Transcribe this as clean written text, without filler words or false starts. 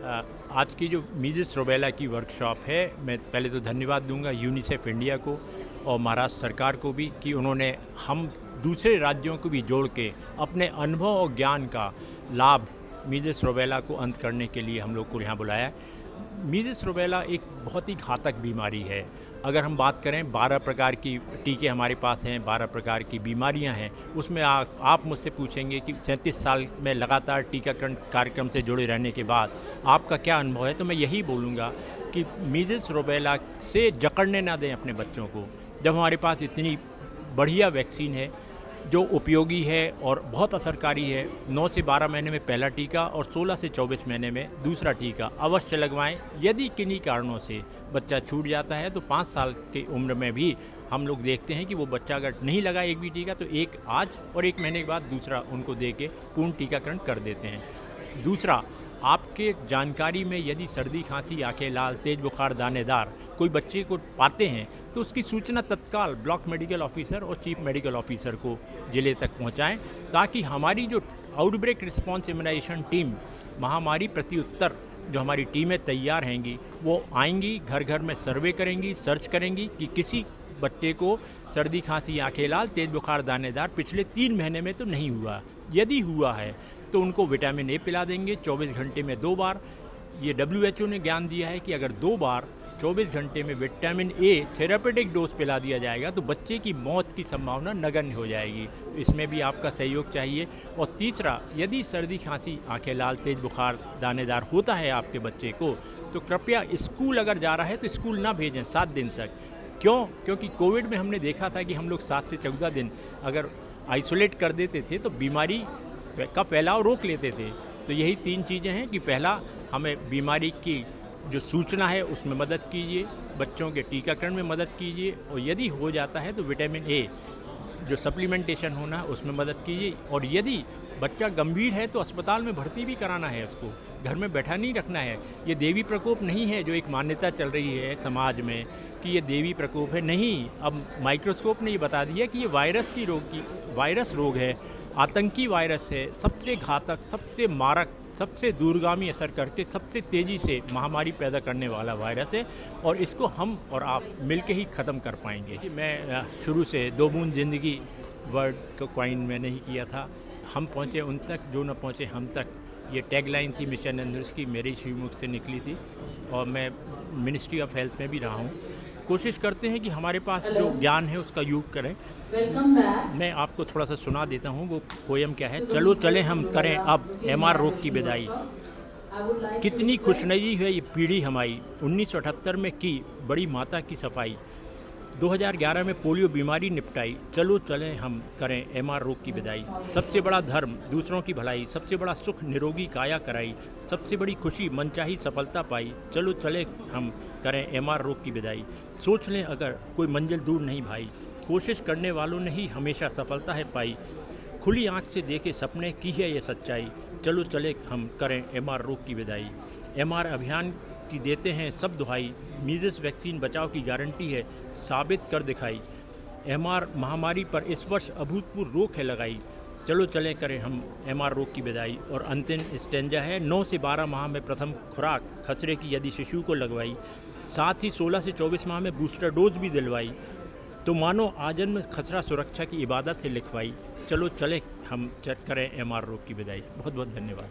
आज की जो मीज़ल्स रूबेला की वर्कशॉप है, मैं पहले तो धन्यवाद दूंगा यूनिसेफ इंडिया को और महाराष्ट्र सरकार को भी कि उन्होंने हम दूसरे राज्यों को भी जोड़ के अपने अनुभव और ज्ञान का लाभ मीज़ल्स रूबेला को अंत करने के लिए हम लोग को यहाँ बुलाया है। मीज़ल्स रूबेला एक बहुत ही घातक बीमारी है। अगर हम बात करें 12 प्रकार की टीके हमारे पास हैं, 12 प्रकार की बीमारियां हैं। उसमें आप मुझसे पूछेंगे कि 37 साल में लगातार टीकाकरण कार्यक्रम से जुड़े रहने के बाद आपका क्या अनुभव है, तो मैं यही बोलूँगा कि मीज़ल्स रूबेला से जकड़ने ना दें अपने बच्चों को। जब हमारे पास इतनी बढ़िया वैक्सीन है जो उपयोगी है और बहुत असरकारी है, 9 से 12 महीने में पहला टीका और 16 से 24 महीने में दूसरा टीका अवश्य लगवाएं। यदि किन्हीं कारणों से बच्चा छूट जाता है तो 5 साल की उम्र में भी हम लोग देखते हैं कि वो बच्चा अगर नहीं लगा एक भी टीका तो एक आज और 1 महीने के बाद दूसरा उनको दे के पूर्ण टीकाकरण कर देते हैं। दूसरा, आपके जानकारी में यदि सर्दी, खांसी, आंखें लाल, तेज बुखार, दानेदार कोई बच्चे को पाते हैं तो उसकी सूचना तत्काल ब्लॉक मेडिकल ऑफिसर और चीफ मेडिकल ऑफिसर को जिले तक पहुंचाएं, ताकि हमारी जो आउटब्रेक रिस्पांस इम्यूनाइजेशन टीम, महामारी प्रत्युत्तर जो हमारी टीमें तैयार हैंगी, वो आएंगी, घर घर में सर्वे करेंगी, सर्च करेंगी कि किसी बच्चे को सर्दी, खांसी, आंखें लाल, तेज बुखार, दानेदार पिछले 3 महीने में तो नहीं हुआ। यदि हुआ है तो उनको विटामिन ए पिला देंगे 24 घंटे में 2 बार। ये WHO ने ज्ञान दिया है कि अगर 2 बार 24 घंटे में विटामिन ए थेरापेटिक डोज पिला दिया जाएगा तो बच्चे की मौत की संभावना नगण्य हो जाएगी। इसमें भी आपका सहयोग चाहिए। और तीसरा, यदि सर्दी, खांसी, आंखें लाल, तेज बुखार, दानेदार होता है आपके बच्चे को, तो कृपया स्कूल अगर जा रहा है तो स्कूल ना भेजें 7 दिन तक। क्यों? क्योंकि कोविड में हमने देखा था कि हम लोग 7 से 14 दिन अगर आइसोलेट कर देते थे तो बीमारी का फैलाव रोक लेते थे। तो यही 3 चीज़ें हैं कि पहला, हमें बीमारी की जो सूचना है उसमें मदद कीजिए, बच्चों के टीकाकरण में मदद कीजिए, और यदि हो जाता है तो विटामिन ए जो सप्लीमेंटेशन होना है उसमें मदद कीजिए। और यदि बच्चा गंभीर है तो अस्पताल में भर्ती भी कराना है, उसको घर में बैठा नहीं रखना है। ये देवी प्रकोप नहीं है जो एक मान्यता चल रही है समाज में कि ये देवी प्रकोप है। नहीं, अब माइक्रोस्कोप ने ये बता दिया कि ये वायरस रोग है, आतंकी वायरस है, सबसे घातक, सबसे मारक, सबसे दूरगामी असर करके सबसे तेज़ी से महामारी पैदा करने वाला वायरस है, और इसको हम और आप मिलके ही ख़त्म कर पाएंगे। मैं शुरू से 2 बूंद ज़िंदगी वर्ड को क्वाइन में नहीं किया था। हम पहुँचे उन तक जो न पहुँचे हम तक, ये टैगलाइन थी मिशन इंद्रधनुष की, मेरे श्रीमुख से निकली थी, और मैं मिनिस्ट्री ऑफ हेल्थ में भी रहा हूँ। कोशिश करते हैं कि हमारे पास जो ज्ञान है उसका यूज करें। मैं आपको थोड़ा सा सुना देता हूँ वो पोयम क्या है। चलो चले हम करें अब MR रोग की विदाई, कितनी खुशनसीब है ये पीढ़ी हमारी, 1978 में की बड़ी माता की सफाई, 2011 में पोलियो बीमारी निपटाई, चलो चले हम करें MR रोग की विदाई। सबसे बड़ा धर्म दूसरों की भलाई, सबसे बड़ा सुख निरोगी काया कराई, सबसे बड़ी खुशी मनचाही सफलता पाई, चलो चले हम करें MR रोग की विदाई। सोच लें अगर कोई मंजिल दूर नहीं भाई, कोशिश करने वालों ने ही हमेशा सफलता है पाई, खुली आंख से देखे सपने की है ये सच्चाई, चलो चले हम करें MR रोग की विदाई। MR अभियान की देते हैं सब दुहाई, मीज़ल्स वैक्सीन बचाव की गारंटी है साबित कर दिखाई, MR महामारी पर इस वर्ष अभूतपूर्व रोक है लगाई, चलो चले करें हम MR रोग की विदाई। और अंतिम स्टेंजा है, 9 से 12 माह में प्रथम खुराक खसरे की यदि शिशु को लगवाई, साथ ही 16 से 24 माह में बूस्टर डोज भी दिलवाई, तो मानो आजन्म खसरा सुरक्षा की इबादत से लिखवाई, चलो चले हम करें MR रोग की विदाई। बहुत बहुत धन्यवाद।